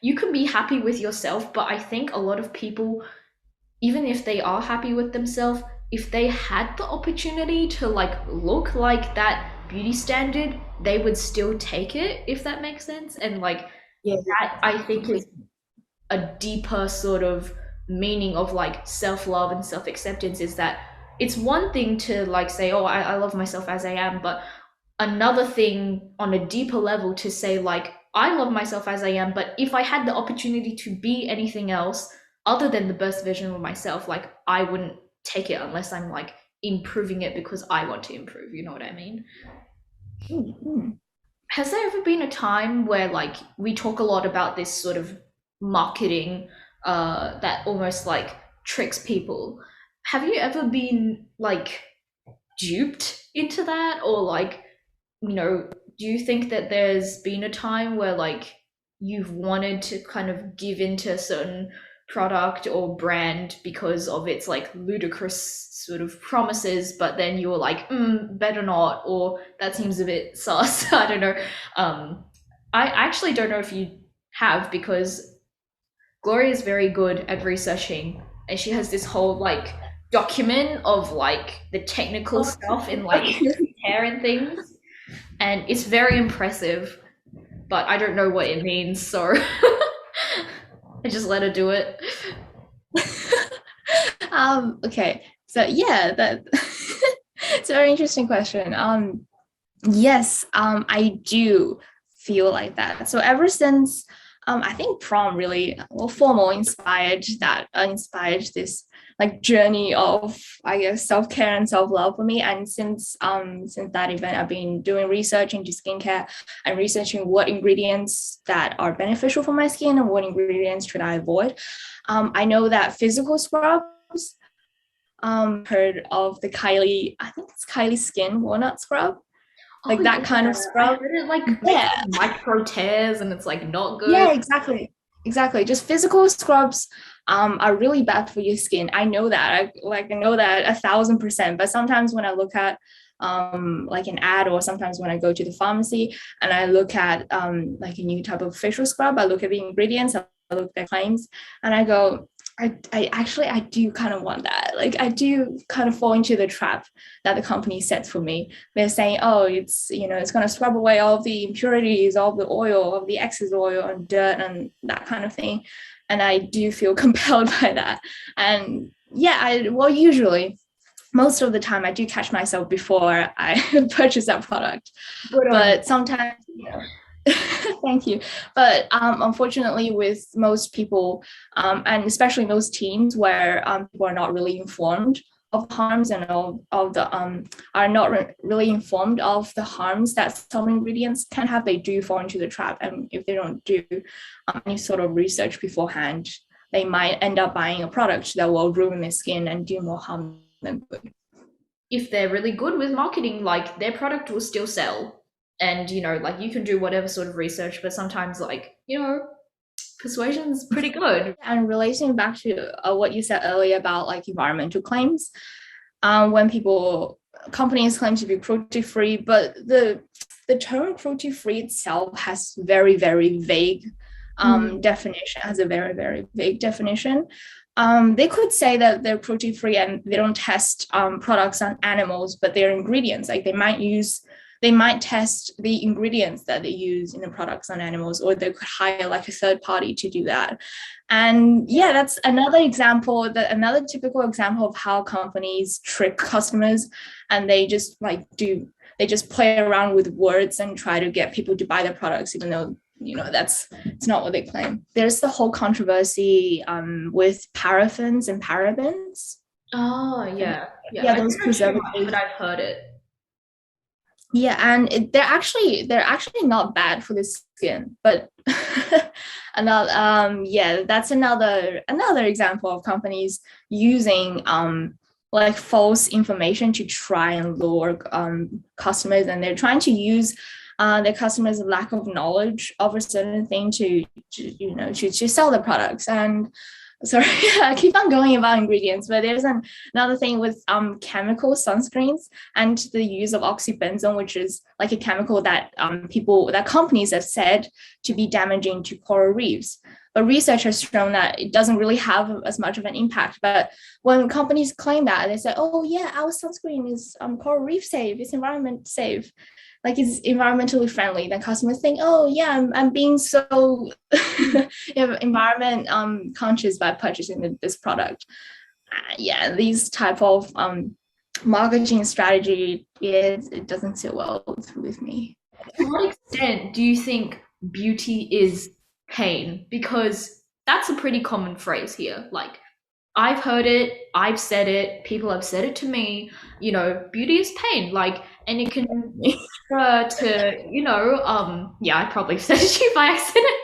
you can be happy with yourself, but I think a lot of people, even if they are happy with themselves, if they had the opportunity to like look like that beauty standard, they would still take it, if that makes sense. And like Yeah, that I think is completely. a deeper sort of meaning of like self-love and self-acceptance, is that it's one thing to like say, oh, I love myself as I am, but another thing on a deeper level to say like, I love myself as I am, but if I had the opportunity to be anything else other than the best version of myself, like I wouldn't take it unless I'm like improving it because I want to improve, you know what I mean? Mhm. Has there ever been a time where like we talk a lot about this sort of marketing that almost like tricks people? Have you ever been like duped into that, or like, you know, do you think that there's been a time where like you've wanted to kind of give into a certain product or brand because of its like ludicrous sort of promises, but then you were like, better not, or that seems a bit sus? I don't know. Um, I actually don't know if you have, because Gloria is very good at researching, and she has this whole like document of like the technical Oh, stuff in like okay. hair and things, and it's very impressive, but I don't know what it means, so I just let her do it. Okay. So yeah, that it's a very interesting question. Yes, I do feel like that. So ever since I think prom really well formal inspired this like journey of I guess self-care and self-love for me. And since that event, I've been doing research into skincare and researching what ingredients that are beneficial for my skin and what ingredients should I avoid. I know that physical scrubs, heard of the Kylie, I think it's Kylie Skin Walnut Scrub, Oh like that yeah, kind of I scrub. heard it like makes Yeah, like micro tears and it's like not good. yeah, exactly. Exactly. Just physical scrubs are really bad for your skin. I know that. I know that 1,000%. But sometimes when I look at like an ad, or sometimes when I go to the pharmacy and I look at like a new type of facial scrub, I look at the ingredients, I look at the claims, and I go, I actually I do kind of want that. Like I do kind of fall into the trap that the company sets for me. They're saying, oh, it's it's going to scrub away all of the impurities, all of the oil, all of the excess oil and dirt and that kind of thing. And I do feel compelled by that. And yeah, well, usually most of the time I do catch myself before I purchase that product. Good on you. But sometimes, thank you. But unfortunately, with most people, and especially most teens, where people are not really informed of harms and of the are not really informed of the harms that some ingredients can have, they do fall into the trap. And if they don't do any sort of research beforehand, they might end up buying a product that will ruin their skin and do more harm than good. If they're really good with marketing, like their product will still sell. And like you can do whatever sort of research, but sometimes like, persuasion's pretty good. And relating back to what you said earlier about like environmental claims, when people companies claim to be cruelty free, but the term cruelty free itself has very vague Mm. definition, has a very vague definition. They could say that they're cruelty free and they don't test products on animals, but their ingredients, like they might test the ingredients that they use in the products on animals, or they could hire like a third party to do that. And yeah, that's another example, that another typical example of how companies trick customers, and they just play around with words and try to get people to buy their products, even though that's it's not what they claim. There's the whole controversy with paraffins and parabens. Oh yeah, yeah. Yeah, I those don't know too much, but preservatives. I've heard it. Yeah, and they're actually not bad for the skin, but another yeah, that's another example of companies using like false information to try and lure customers, and they're trying to use their customers' lack of knowledge of a certain thing to sell the products. And sorry, I keep on going about ingredients, but there's another thing with chemical sunscreens and the use of oxybenzone, which is like a chemical that companies have said to be damaging to coral reefs. But research has shown that it doesn't really have as much of an impact. But when companies claim that, they say, "Oh yeah, our sunscreen is coral reef safe, it's environment safe." Like it's environmentally friendly, then customers think, oh yeah, I'm being so environment conscious by purchasing this product. Yeah, these type of marketing strategy, it doesn't sit well with me. To what extent do you think beauty is pain? Because that's a pretty common phrase here. Like, I've heard it, I've said it, people have said it to me, beauty is pain. Like, and it can refer to, yeah, I probably said it to you by accident.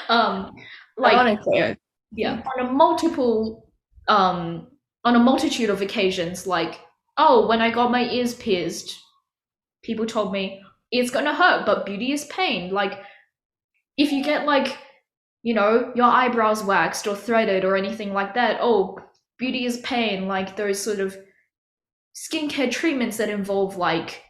Um, like, Ironically, yeah, um, on a multitude of occasions, like, oh, when I got my ears pierced, people told me it's gonna hurt, but beauty is pain. Like, if you get like, your eyebrows waxed or threaded or anything like that, oh, beauty is pain. Like those sort of skincare treatments that involve like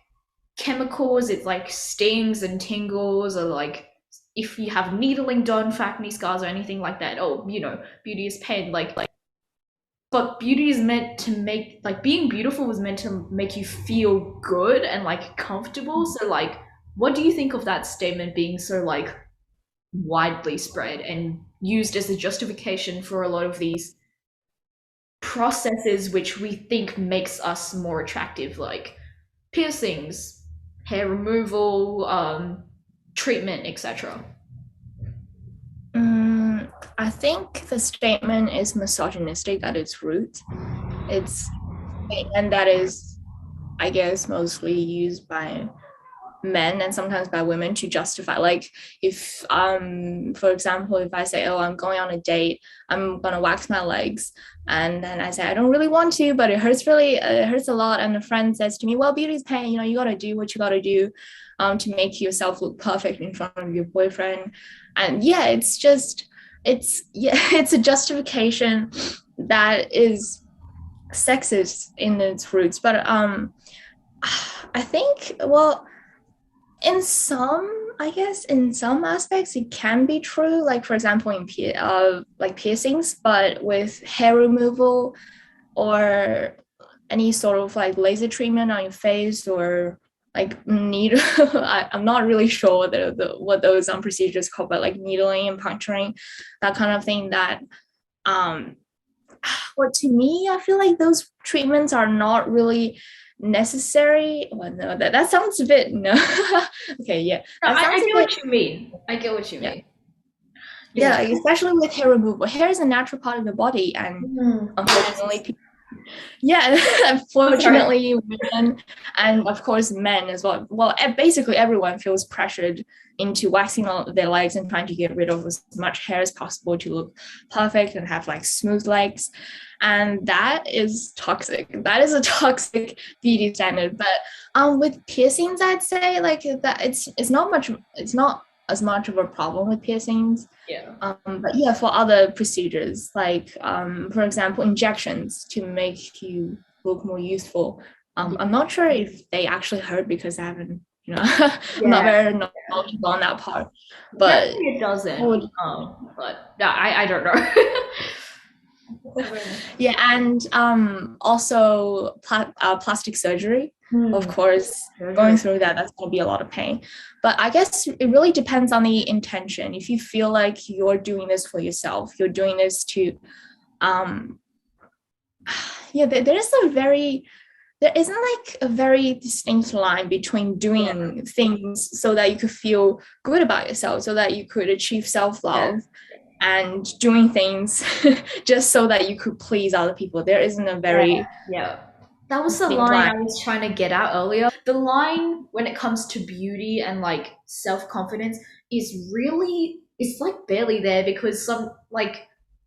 chemicals, it's like stings and tingles, or like if you have needling done for acne scars or anything like that, oh, beauty is pain. Like, but beauty is meant to make, like, being beautiful was meant to make you feel good and like comfortable. So like, what do you think of that statement being so like widely spread and used as a justification for a lot of these processes which we think makes us more attractive, like piercings, hair removal, treatment, etc.? I think the statement is misogynistic at its root. It's a statement that is, I guess, mostly used by men and sometimes by women to justify, like, if for example, if I say, oh, I'm going on a date, I'm gonna wax my legs, and then I say I don't really want to, but it hurts a lot, and a friend says to me, well, beauty's pain, you gotta do what you gotta do to make yourself look perfect in front of your boyfriend. And yeah, it's a justification that is sexist in its roots. But I think, well, in some, I guess in some aspects it can be true, like for example in like piercings, but with hair removal or any sort of like laser treatment on your face, or like needle I'm not really sure what those procedures called, but like needling and puncturing, that kind of thing, that um well, to me, I feel like those treatments are not really necessary. Well, no, that sounds a bit no. Okay, yeah, No, that I sounds a get bit, what you mean. I get what you yeah, mean. yeah. Yeah. Like, especially with hair removal. Hair is a natural part of the body, and Yes. unfortunately, yeah, Sorry. unfortunately, women and of course men as well. Well, basically everyone feels pressured into waxing all their legs and trying to get rid of as much hair as possible to look perfect and have like smooth legs. And that is toxic. That is a toxic beauty standard. But with piercings, I'd say like that it's not as much of a problem with piercings. Yeah. But yeah, for other procedures, like for example, injections to make you look more youthful. I'm not sure if they actually hurt because I haven't, I'm not Yeah. very knowledgeable on that part. But Definitely it doesn't. would, But yeah, I don't know. yeah, and also plastic surgery. Of Hmm. course, going Surgery. through that's going to be a lot of pain. But I guess it really depends on the intention. If you feel like you're doing this for yourself, you're doing this to um yeah, there isn't like a very distinct line between Yeah. doing things so that you could feel good about yourself, so that you could achieve Yeah. self-love, and doing things just so that you could please other people. There isn't a Yeah. very Yeah. That was the distinct line line. I was trying to get out earlier. The line when it comes to beauty and like self-confidence is really, it's like barely there, because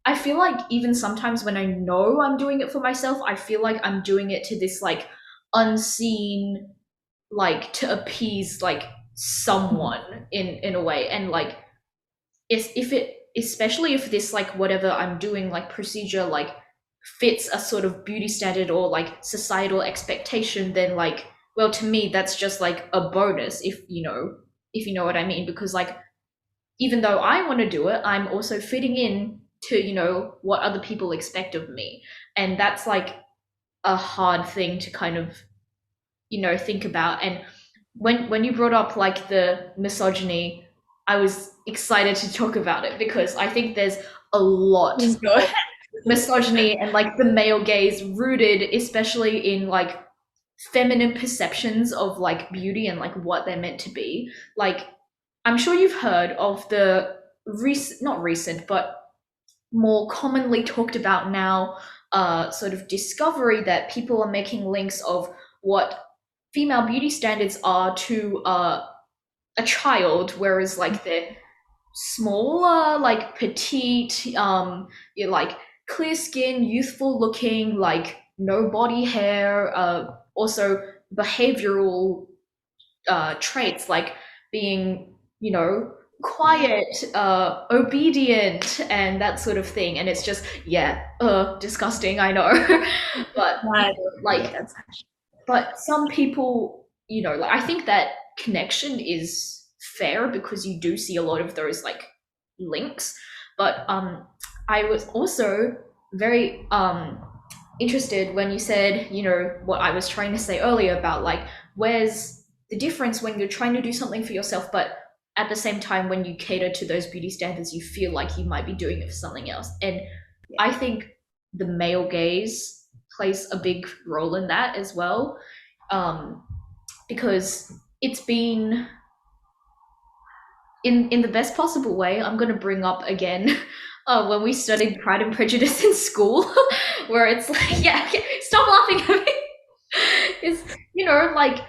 I feel like even sometimes when I know I'm doing it for myself, I feel like I'm doing it to this like unseen, like to appease like someone in a way. And like, if it especially if this like whatever I'm doing like procedure like fits a sort of beauty standard or like societal expectation, then like, well, to me that's just like a bonus, if you know what I mean, because like even though I want to do it, I'm also fitting in to, what other people expect of me. And that's like a hard thing to kind of, think about. And when you brought up like the misogyny, I was excited to talk about it because I think there's a lot Please go. of misogyny and like the male gaze rooted especially in like feminine perceptions of like beauty and like what they're meant to be. Like I'm sure you've heard of the not recent, but more commonly talked about now, sort of discovery that people are making links of what female beauty standards are to a child, whereas like they're smaller, like petite, you're like clear skin, youthful looking, like no body hair, also behavioral traits like being, quiet, obedient, and that sort of thing. And it's just, yeah, disgusting, I know. But, Yeah, like, that's but some people, like, I think that connection is fair because you do see a lot of those, like, links. But I was also very interested when you said, what I was trying to say earlier about like, where's the difference when you're trying to do something for yourself, but at the same time, when you cater to those beauty standards, you feel like you might be doing it for something else. And yeah. I think the male gaze plays a big role in that as well, um, because it's been in the best possible way. I'm going to bring up again when we studied Pride and Prejudice in school, where it's like, yeah, stop laughing at me. It's, like,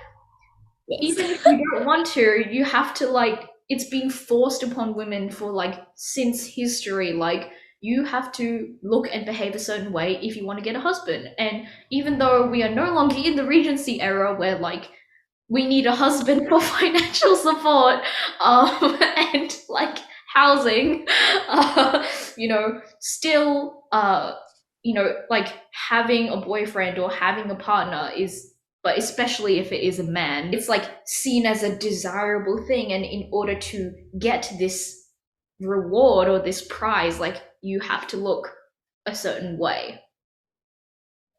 Yes. even if you don't want to, you have to, like, it's been forced upon women for, like, since history. Like, you have to look and behave a certain way if you want to get a husband. And even though we are no longer in the Regency era where, like, we need a husband for financial support, and like housing, still, like having a boyfriend or having a partner is, but especially if it is a man, it's like seen as a desirable thing. And in order to get this reward or this prize, like you have to look a certain way,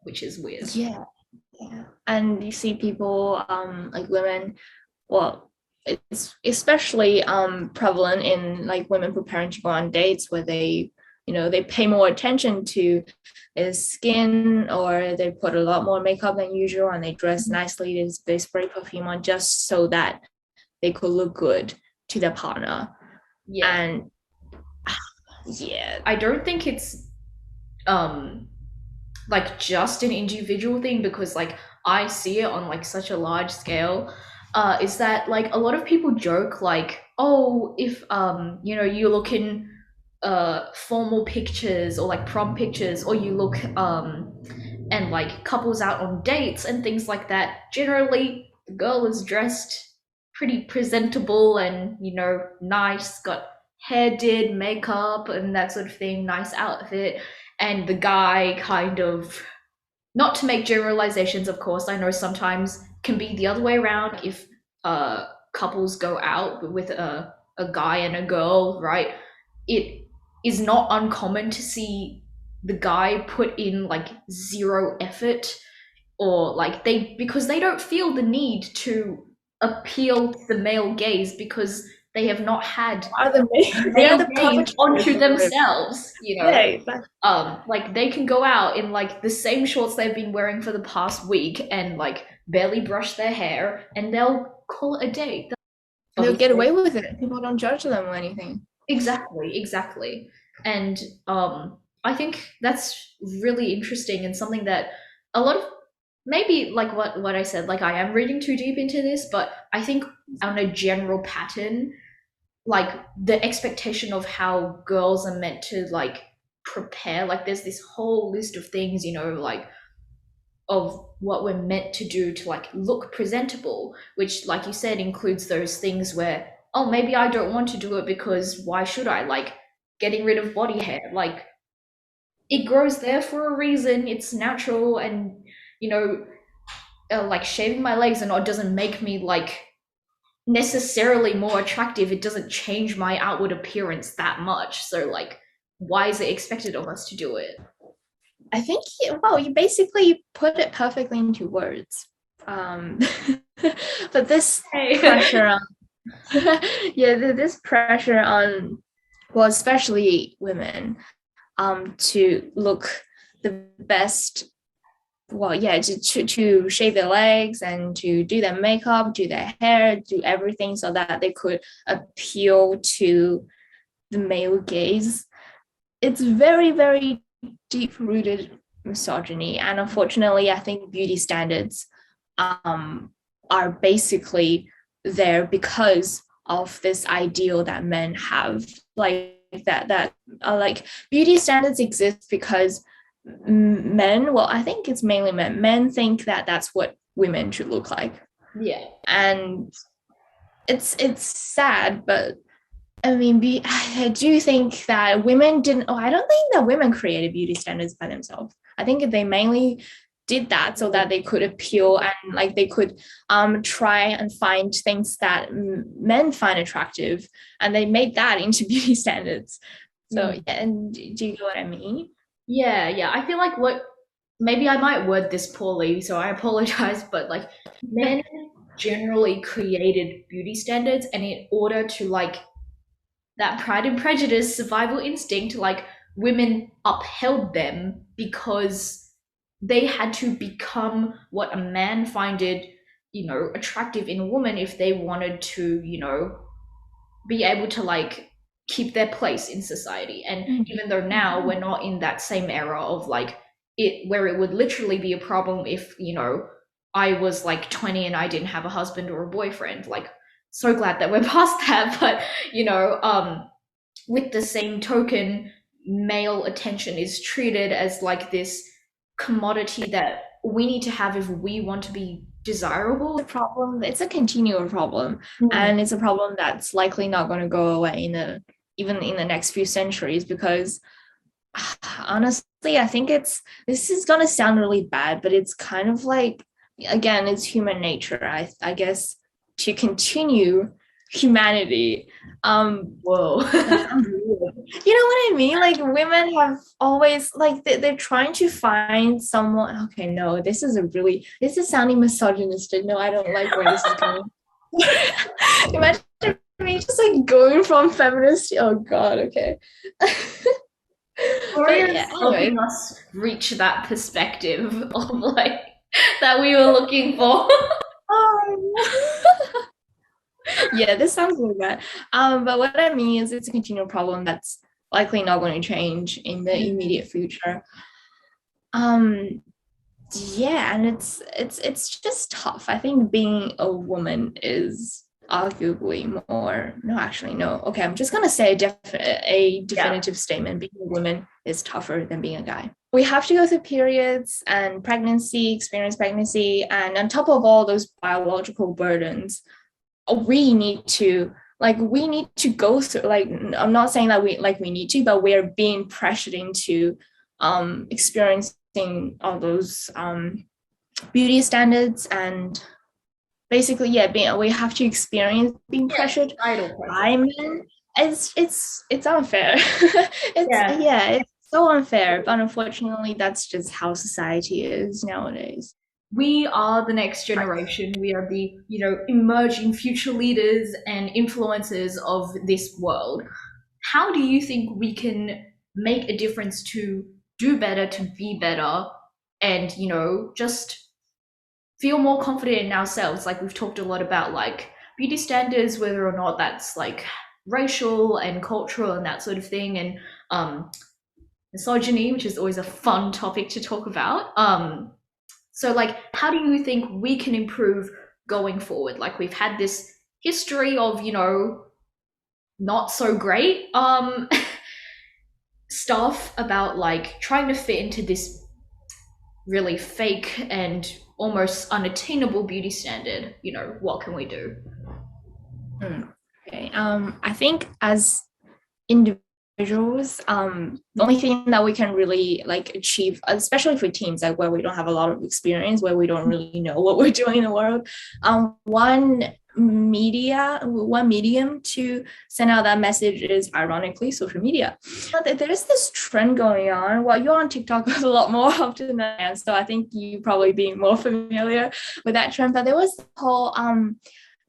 which is weird. Yeah. Yeah. And you see people, like women, well, it's especially prevalent in like women preparing to go on dates where they, they pay more attention to his skin, or they put a lot more makeup than usual, and they dress nicely, they spray perfume on just so that they could look good to their partner. Yeah. And yeah. I don't think it's um like just an individual thing, because like I see it on like such a large scale, is that like a lot of people joke like, oh, if you look in formal pictures or like prom pictures, or you look and like couples out on dates and things like that, generally the girl is dressed pretty presentable and, nice, got hair did, makeup and that sort of thing, nice outfit. And the guy kind of, not to make generalizations, of course, I know sometimes can be the other way around. If couples go out with a guy and a girl, right, it is not uncommon to see the guy put in like zero effort, or like because they don't feel the need to appeal to the male gaze, because they have not had Are the they are male the gaze onto perpetrators. themselves, Yeah, exactly. like they can go out in like the same shorts they've been wearing for the past week and like barely brush their hair, and they'll call it a day. They'll get Obviously, away with it. People don't judge them or anything. exactly. And I think that's really interesting and something that a lot of, maybe like what I said, like I am reading too deep into this, but I think on a general pattern, like the expectation of how girls are meant to like prepare, like there's this whole list of things, like of what we're meant to do to like look presentable, which like you said includes those things where, oh, maybe I don't want to do it because why should I, like getting rid of body hair. Like it grows there for a reason. It's natural, and you know, like shaving my legs and all doesn't make me like necessarily more attractive. It doesn't change my outward appearance that much. So like, why is it expected of us to do it? I think, well, you basically put it perfectly into words. Um, but this Hey. pressure on, yeah, this pressure on, well, especially women, to look the best. Well, yeah, to shave their legs and to do their makeup, do their hair, do everything so that they could appeal to the male gaze. It's very, very deep rooted misogyny. And unfortunately, I think beauty standards are basically there because of this ideal that men have. Like that like beauty standards exist because men, well, I think it's mainly men think that that's what women should look like. Yeah. And it's sad, but I mean, I do think that women didn't. Oh, I don't think that women created beauty standards by themselves. I think they mainly did that so that they could appeal and like they could try and find things that men find attractive, and they made that into beauty standards. So Mm. yeah, and do you know what I mean? Yeah, yeah. I feel like what maybe I might word this poorly, so I apologize, but like men generally created beauty standards, and in order to like that Pride and Prejudice survival instinct, like women upheld them because they had to become what a man find it, attractive in a woman if they wanted to, be able to like keep their place in society. And even though now we're not in that same era of like it where it would literally be a problem if, I was like 20 and I didn't have a husband or a boyfriend. Like so glad that we're past that, but with the same token, male attention is treated as like this commodity that we need to have if we want to be desirable. The problem, it's a continual problem, Mm. and it's a problem that's likely not going to go away in the even in the next few centuries because honestly, I think it's this is gonna sound really bad, but it's kind of like again, it's human nature. I guess to continue humanity. Whoa. That sounds weird. You know what I mean? Like women have always like they're trying to find someone. Okay, no, this is sounding misogynistic. No, I don't like where this is going. Imagine me just like going from feminist. Oh God, okay. Gloria But is yeah, helping anyway. us reach that perspective of like that we were looking for. Oh. Yeah, this sounds really bad. But what I mean is it's a continual problem that's likely not going to change in the immediate future. Um, yeah, and it's just tough. I think being a woman is arguably more. No, actually, no. Okay, I'm just gonna say a Yeah. definitive statement. Being a woman is tougher than being a guy. We have to go through periods and pregnancy, experience pregnancy, and on top of all those biological burdens, we need to go through like I'm not saying that we need to, but we're being pressured into experiencing all those beauty standards and basically yeah we have to experience being Yeah. pressured Idol pressure. by men. It's unfair. It's Yeah. yeah, it's so unfair, but unfortunately that's just how society is nowadays. We are the next generation. We are the, emerging future leaders and influencers of this world. How do you think we can make a difference to do better, to be better, and, just feel more confident in ourselves? Like we've talked a lot about like beauty standards, whether or not that's like racial and cultural and that sort of thing, and misogyny, which is always a fun topic to talk about. So, like, how do you think we can improve going forward? Like, we've had this history of, not so great stuff about like trying to fit into this really fake and almost unattainable beauty standard. What can we do? Okay. I think as individuals individuals, the only thing that we can really like achieve, especially for teams like where we don't have a lot of experience, where we don't really know what we're doing in the world, one medium to send out that message is ironically social media. There's this trend going on. Well, you're on TikTok a lot more often than I am, so I think you probably being more familiar with that trend. But there was the whole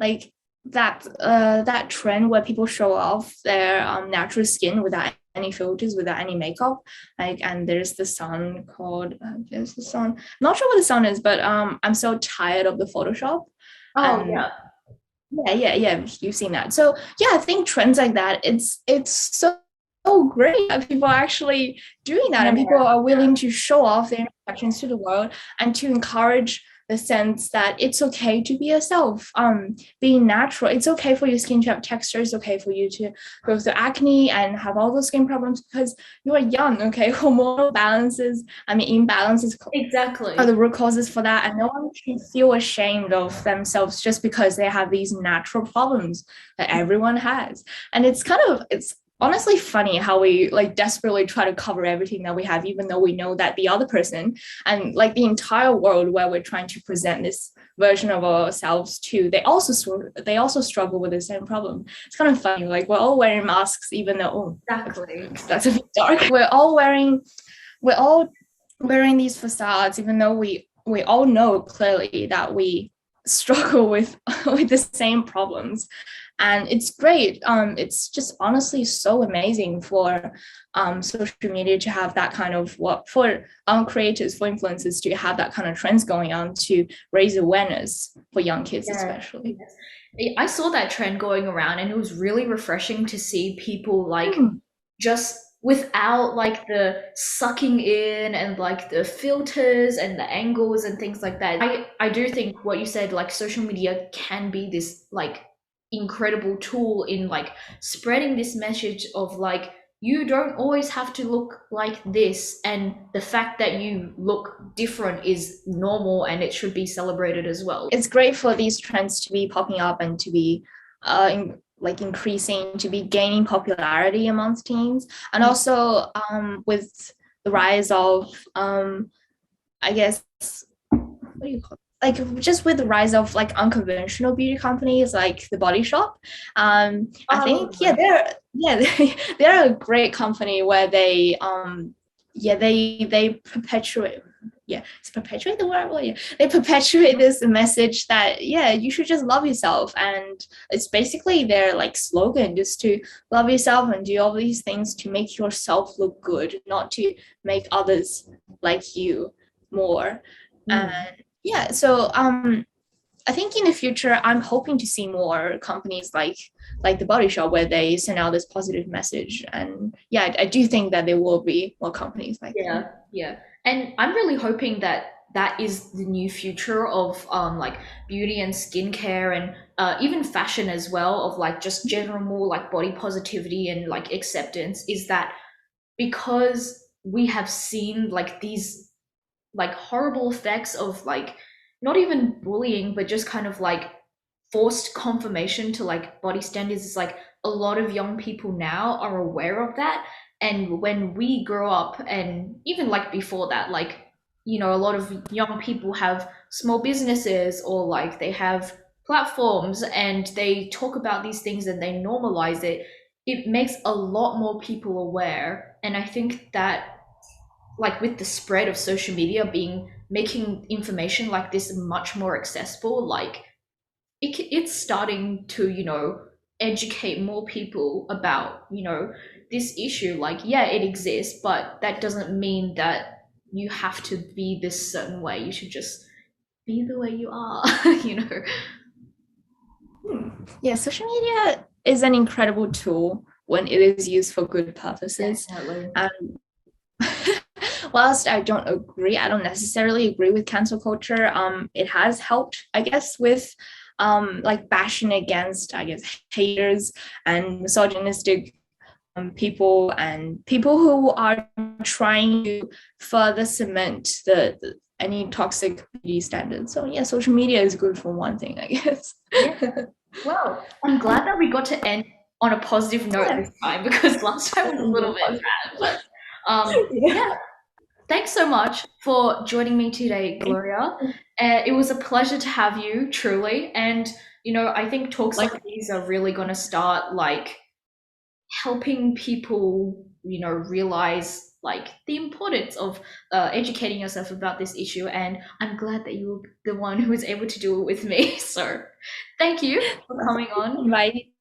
like that trend where people show off their natural skin without any filters, without any makeup. Like, and there's the song called there's the song. I'm not sure what the song is, but I'm so tired of the Photoshop. Oh And yeah. yeah, you've seen that. So yeah, I think trends like that, it's so great that people are actually doing that, and people are willing to show off their interactions to the world and to encourage the sense that it's okay to be yourself, being natural. It's okay for your skin to have texture. It's okay for you to go through acne and have all those skin problems because you are young. Okay, hormonal imbalances are Exactly. the root causes for that, and no one should feel ashamed of themselves just because they have these natural problems that everyone has. And it's honestly funny how we like desperately try to cover everything that we have, even though we know that the other person and like the entire world where we're trying to present this version of ourselves to, they also struggle with the same problem. It's kind of funny, like we're all wearing masks, even though Exactly. that's a bit dark. We're all wearing these facades, even though we all know clearly that we struggle with with the same problems. And it's great. It's just honestly so amazing for social media to have that kind of what for creators, for influencers to have that kind of trends going on to raise awareness for young kids, Yeah. especially. I saw that trend going around and it was really refreshing to see people like Mm. just without like the sucking in and like the filters and the angles and things like that. I do think what you said, like social media can be this like incredible tool in like spreading this message of like you don't always have to look like this, and the fact that you look different is normal and it should be celebrated as well. It's great for these trends to be popping up and to be like increasing, to be gaining popularity amongst teens, and also with the rise of I guess what do you call it? Like just with the rise of like unconventional beauty companies like the Body Shop, I think they're a great company where they perpetuate it's perpetuate the word. Well, yeah, they perpetuate this message that you should just love yourself, and it's basically their like slogan, just to love yourself and do all these things to make yourself look good, not to make others like you more. And Mm. so I think in the future I'm hoping to see more companies like the Body Shop where they send out this positive message. And I do think that there will be more companies like them. Yeah, yeah. And I'm really hoping that that is the new future of like beauty and skincare and even fashion as well, of like just general more like body positivity and like acceptance, is that because we have seen like these like horrible effects of like not even bullying but just kind of like forced confirmation to like body standards. Is like a lot of young people now are aware of that, and when we grow up and even like before that, like a lot of young people have small businesses or like they have platforms and they talk about these things and they normalize it. It makes a lot more people aware, and I think that like with the spread of social media being making information like this much more accessible, like it's starting to educate more people about this issue. Like yeah, it exists, but that doesn't mean that you have to be this certain way. You should just be the way you are. you know Yeah, social media is an incredible tool when it is used for good purposes. Definitely. And whilst I don't necessarily agree with cancel culture. It has helped, I guess, with like bashing against, I guess, haters and misogynistic people and people who are trying to further cement the any toxic beauty standards. So yeah, social media is good for one thing, I guess. Yeah. Well, I'm glad that we got to end on a positive note Yeah, this time because last time was a definitely little more bit positive. bad. But Yeah. yeah, thanks so much for joining me today, Gloria. It was a pleasure to have you, truly. And I think talks Like, like these are really going to start like helping people, realize like the importance of educating yourself about this issue. And I'm glad that you were the one who was able to do it with me. So, thank you for coming on. inviting.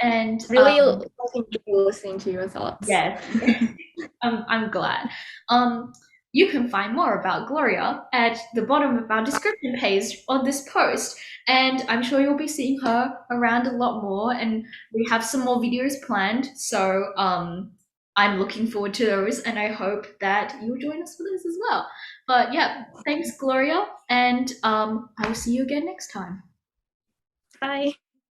And Really like, enjoy listening to your thoughts. yes, I'm glad. Um, you can find more about Gloria at the bottom of our description page on this post, and I'm sure you'll be seeing her around a lot more. And we have some more videos planned, so I'm looking forward to those, and I hope that you'll join us for those as well. But yeah, thanks, Gloria, and I will see you again next time. Bye.